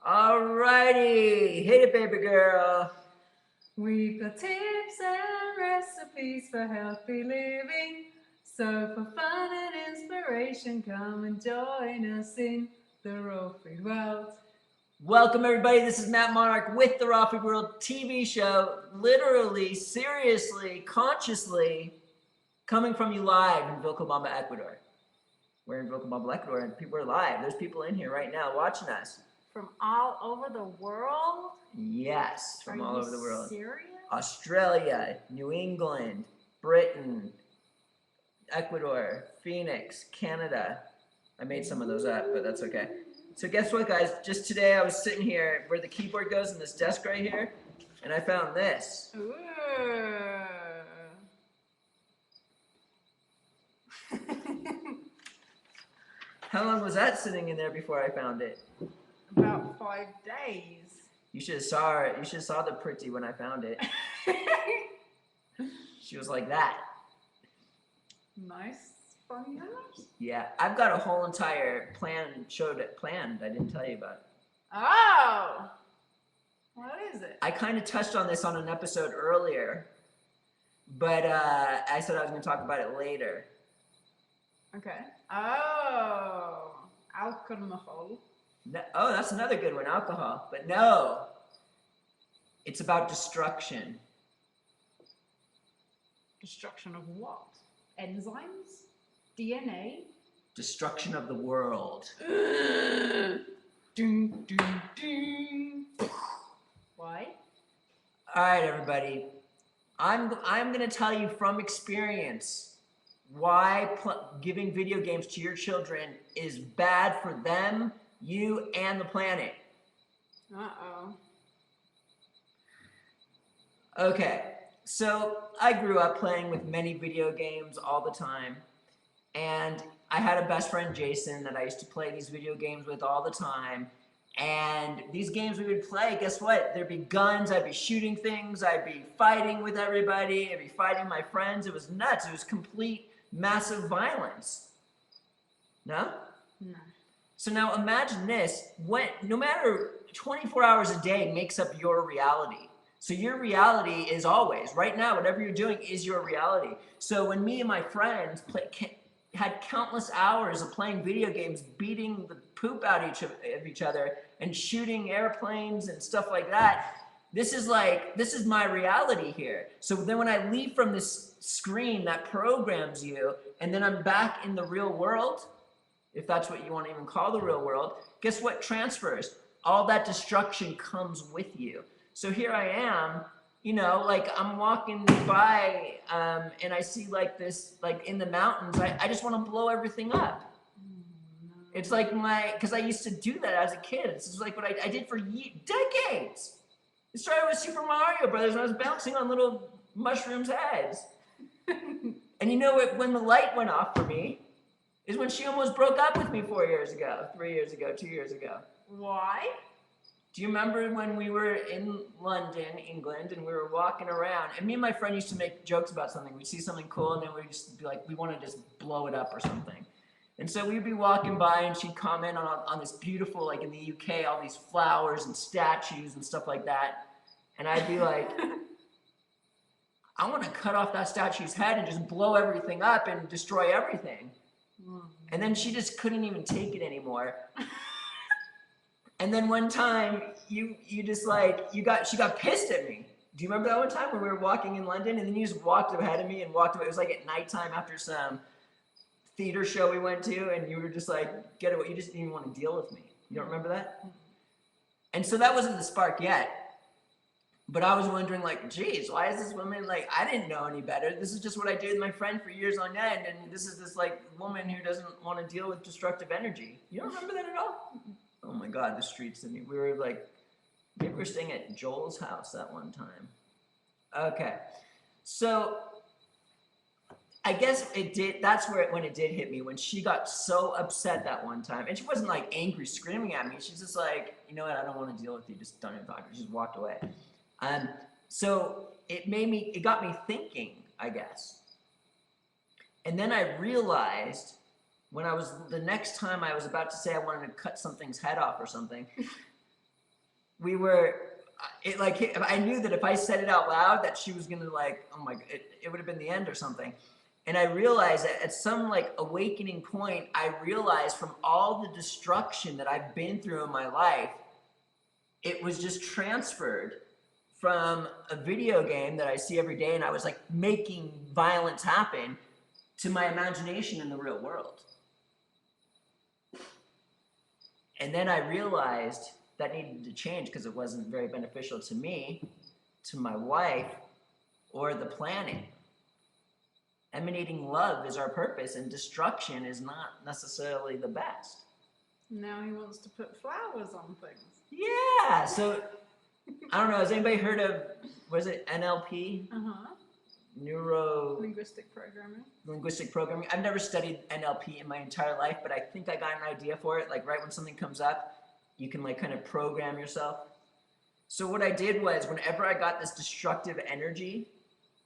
Alrighty, hit it, baby girl. We've got tips and recipes for healthy living. So for fun and inspiration, come and join us in the Raw Food World. Welcome, everybody. This is Matt Monarch with the Raw Food World TV show. Literally, seriously, consciously coming from you live in Vilcabamba, Ecuador. We're in Vilcabamba, Ecuador, and people are live. There's people in here right now watching us. From all over the world? Yes, from all over the world. Serious? Australia, New England, Britain, Ecuador, Phoenix, Canada. I made some of those up, but that's okay. So guess what, guys? Just today I was sitting here where the keyboard goes in this desk right here, and I found this. Ooh. How long was that sitting in there before I found it? About 5 days. You should have saw her. You should have saw the pretty when I found it. She was like that. Nice, funny hours. Yeah, I've got a whole entire planned. I didn't tell you about it. Oh, what is it? I kind of touched on this on an episode earlier, but I said I was going to talk about it later. Okay. Oh, alcohol. No, oh, that's another good one, alcohol. But no, it's about destruction. Destruction of what? Enzymes? DNA? Destruction of the world. Dun, dun, dun. Why? All right, everybody. I'm going to tell you from experience why giving video games to your children is bad for them, you, and the planet. Uh-oh. Okay, so I grew up playing with many video games all the time, and I had a best friend, Jason, that I used to play these video games with all the time. And these games we would play, guess what? There'd be guns, I'd be shooting things, I'd be fighting with everybody, I'd be fighting my friends. It was nuts. It was complete, massive violence. No? No. So now imagine this, no matter 24 hours a day makes up your reality. So your reality is always, right now, whatever you're doing is your reality. So when me and my friends had countless hours of playing video games, beating the poop out of each other, and shooting airplanes and stuff like that, this is my reality here. So then when I leave from this screen that programs you, and then I'm back in the real world, if that's what you want to even call the real world, guess what transfers? All that destruction comes with you. So here I am, you know, like I'm walking by and I see like this, like in the mountains, I just want to blow everything up. It's like because I used to do that as a kid. This is like what I did for decades. It started with Super Mario Brothers, and I was bouncing on little mushrooms' heads. And you know what, when the light went off for me, is when she almost broke up with me 4 years ago, 3 years ago, 2 years ago. Why? Do you remember when we were in London, England, and we were walking around, and me and my friend used to make jokes about something. We'd see something cool, and then we'd just be like, we want to just blow it up or something. And so we'd be walking by, and she'd comment on this beautiful, like in the UK, all these flowers and statues and stuff like that. And I'd be like, I want to cut off that statue's head and just blow everything up and destroy everything. And then she just couldn't even take it anymore. And then one time, she got pissed at me. Do you remember that one time when we were walking in London, and then you just walked ahead of me and walked away? It was like at nighttime after some theater show we went to, and you were just like, get away. You just didn't even want to deal with me. You don't remember that? And so that wasn't the spark yet. But I was wondering, like, geez, why is this woman, like, I didn't know any better. This is just what I did with my friend for years on end, and this is this, like, woman who doesn't want to deal with destructive energy. You don't remember that at all? Oh my God, the streets. We were like, maybe we were staying at Joel's house that one time. Okay, so I guess it did. That's when it did hit me, when she got so upset that one time, and she wasn't like angry, screaming at me. She's just like, you know what? I don't want to deal with you. Just don't even talk. She just walked away. So it got me thinking, I guess. And then I realized the next time I was about to say I wanted to cut something's head off or something, we were, I knew that if I said it out loud, that she was gonna like, oh my, it would have been the end or something. And I realized that at some like awakening point, I realized from all the destruction that I've been through in my life, it was just transferred from a video game that I see every day, and I was like making violence happen, to my imagination in the real world. And then I realized that needed to change because it wasn't very beneficial to me, to my wife, or the planet. Emanating love is our purpose, and destruction is not necessarily the best. Now he wants to put flowers on things. Yeah, so I don't know, has anybody heard of, was it NLP? Uh-huh. Linguistic programming. I've never studied NLP in my entire life, but I think I got an idea for it. Like right when something comes up, you can like kind of program yourself. So what I did was, whenever I got this destructive energy,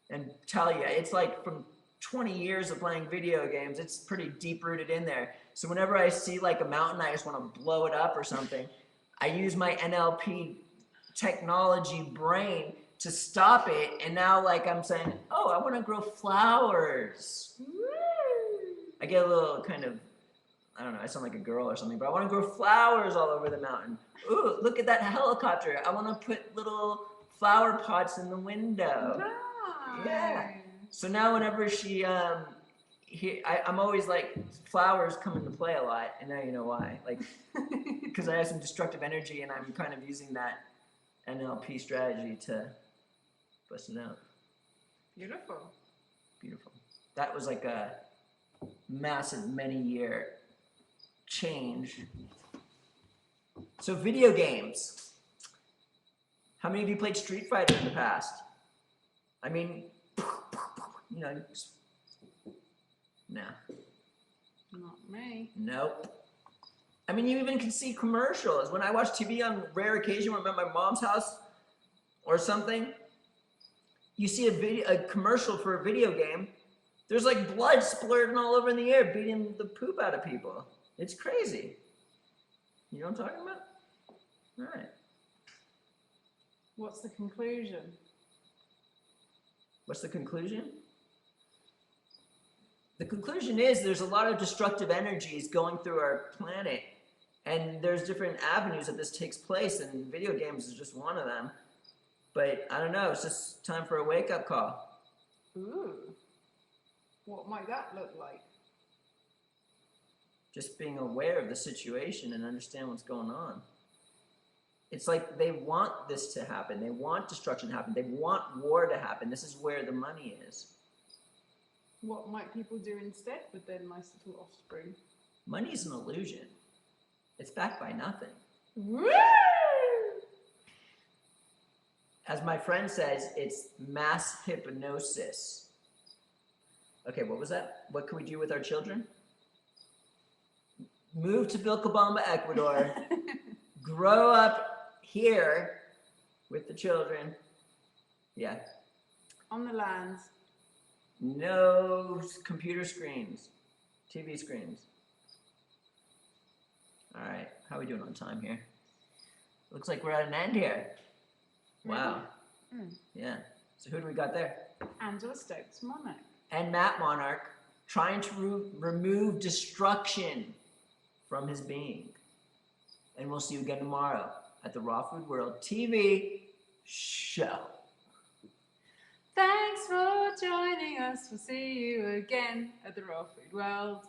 and tell you, it's like from 20 years of playing video games, it's pretty deep rooted in there. So whenever I see like a mountain, I just want to blow it up or something, I use my NLP technology brain to stop it. And now like I'm saying, oh, I want to grow flowers. I get a little kind of, I don't know, I sound like a girl or something, but I want to grow flowers all over the mountain. Ooh, look at that helicopter. I want to put little flower pots in the window. Nice. Yeah. So now whenever I'm always like, flowers come into play a lot, and now you know why. Like, because I have some destructive energy, and I'm kind of using that NLP strategy to bust it out. Beautiful. Beautiful. That was like a massive, many-year change. So video games. How many of you played Street Fighter in the past? I mean, you know, no. Not me. Nope. I mean, you even can see commercials. When I watch TV on rare occasion when I'm at my mom's house or something, you see a commercial for a video game. There's like blood splurting all over in the air, beating the poop out of people. It's crazy. You know what I'm talking about? All right. What's the conclusion? What's the conclusion? The conclusion is there's a lot of destructive energies going through our planet, and there's different avenues that this takes place, and video games is just one of them. But I don't know, it's just time for a wake-up call. Ooh. What might that look like? Just being aware of the situation and understand what's going on. It's like they want this to happen. They want destruction to happen. They want war to happen. This is where the money is. What might people do instead with their nice little offspring? Money is an illusion. It's backed by nothing. Woo! As my friend says, it's mass hypnosis. Okay, what was that? What can we do with our children? Move to Vilcabamba, Ecuador. Grow up here with the children. Yeah. On the land. No computer screens, TV screens. All right, how are we doing on time here? Looks like we're at an end here. Wow. Yeah. So who do we got there? Angela Stokes Monarch. And Matt Monarch, trying to remove destruction from his being. And we'll see you again tomorrow at the Raw Food World TV show. Thanks for joining us. We'll see you again at the Raw Food World.